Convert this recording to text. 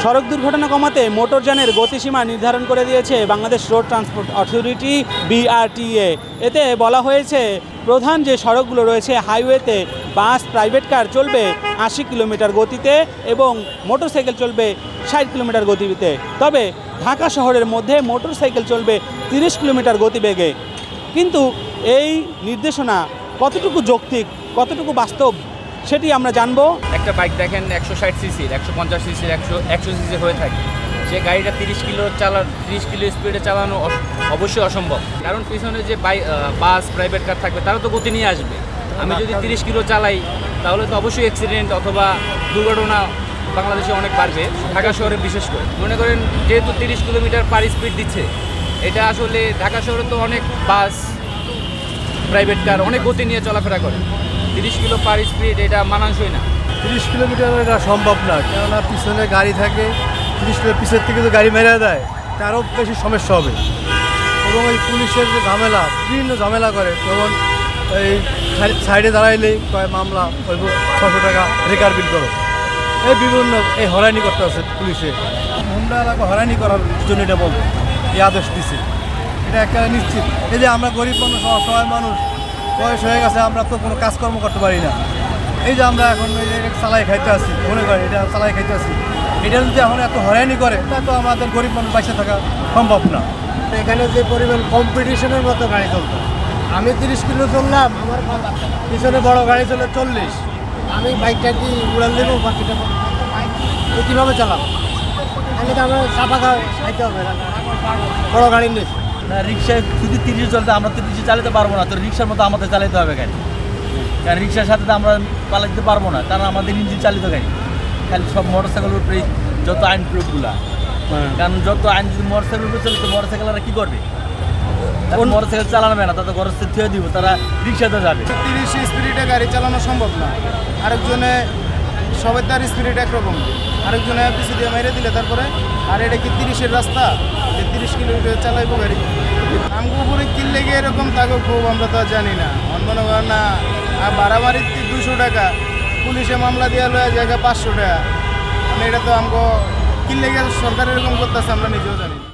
সড়ক দুর্ঘটনা কমাতে মোটরযানের গতিসীমা নির্ধারণ করে দিয়েছে Bangladesh road transport authority BRTA। এতে বলা হয়েছে প্রধান যে সড়কগুলো রয়েছে হাইওয়েতে বাস প্রাইভেট কার চলবে 80 কিলোমিটার গতিতে এবং মোটরসাইকেল চলবে 60 কিলোমিটার গতিতে। তবে ঢাকা শহরের মধ্যে মোটরসাইকেল চলবে 30 কিলোমিটার গতিবেগে। কিন্তু এই নির্দেশনা কতটুকু যৌক্তিক, কতটুকু বাস্তব সেটি আমরা জানবো। একটা বাইক দেখেন 160 সিসির, 150 সিসির, 100 সিসি হয়ে থাকে, সে গাড়িটা 30 কিলো স্পিডে চালানো অবশ্যই অসম্ভব। কারণ পিছনে যে বাস প্রাইভেট কার থাকবে তারা তো গতি নিয়ে আসবে। আমি যদি 30 কিলো চালাই তাহলে তো অবশ্যই অ্যাক্সিডেন্ট অথবা দুর্ঘটনা বাংলাদেশে অনেক বাড়বে, ঢাকা শহরে বিশেষ করে। মনে করেন যেহেতু 30 কিলোমিটার পার স্পিড দিচ্ছে, এটা আসলে ঢাকা শহরে তো অনেক বাস প্রাইভেট কার অনেক গতি নিয়ে চলাফেরা করে। 30 কিলো পার স্পিড এটা মানানসই না। 30 কিলোমিটার এটা সম্ভব না, কেননা পিছনে গাড়ি থাকে। 30 কিলো পিছের থেকে তো গাড়ি মেরে দেয়, তারও বেশি সমস্যা হবে। এবং এই পুলিশের যে ঝামেলা, বিভিন্ন ঝামেলা করে, যেমন এই সাইডে দাঁড়াইলেই কয় মামলা ওই 600 টাকা রেকার বিল করো। এই বিভিন্ন এই হয়রানি করতে আছে পুলিশে। হুন্ডা এলাকা হয়রানি করার জন্য এটা বলবো, এই আদেশ দিছে। এটা একটা নিশ্চিত। এই যে আমরা গরিব মানুষ, অসহায় মানুষ, বয়স হয়ে গেছে, আমরা তো কোনো কাজকর্ম করতে পারি না। এই যে আমরা এখন চালাই খাইতে আসি, মনে করি এটা চালাই খাইতে আসি, এটা যদি এখন এত হয়রানি করে তা তো আমাদের গরিব মানুষ বাইসে থাকা সম্ভব না। এখানে যে পরিমাণ কম্পিটিশনের মতো গাড়ি চলতো, আমি 30 কিলো চললাম, আমার পিছনে বড় গাড়ি চলে 40, আমি বাইকটা কি উড়াল দেবো বাকিটা কীভাবে চালাবো? এখানে তো আমার চাপা খাইতে হবে, বড় গাড়ি নিয়ে। না, রিক্সায় যদি 30 চলতে আমরা তো 30 চালাতে পারবো না, তো রিক্সার মতো আমাদের চালাতে হবে গাড়ি। কারণ রিক্সার সাথে তো আমরা পালাতে পারবো না, কারণ আমাদের ইঞ্জিন চালিত গাড়ি। খালি সব মোটরসাইকেলের উপরে যত আইন প্রয়োগগুলা, কারণ যত আইন যদি মোটরসাইকেলের উপরে চলে তো মোটরসাইকেলরা কী করবে? মোটরসাইকেল চালাবে না, তাদের ঘরের থেকে দিব, তারা রিক্সাতে যাবে। 30 স্পিডে গাড়ি চালানো সম্ভব না। আরেকজনে সবাই তার স্পিড একরকম, আরেকজনে পিছু দিয়ে মেরে দিলে তারপরে আর এটা কি 30-এর রাস্তা, যে 30 কিলোমিটার চালাইবো গাড়ি? আমগো উপরে কি লেগে এরকম তাকে খুব আমরা তো জানি না। মনে করেন না বাড়াবাড়ির 200 টাকা, পুলিশে মামলা দেওয়া লয়া জায়গা 500 টাকা। মানে এটা তো আমগো কি লেগে সরকার এরকম করতেছে আমরা নিজেও জানি না।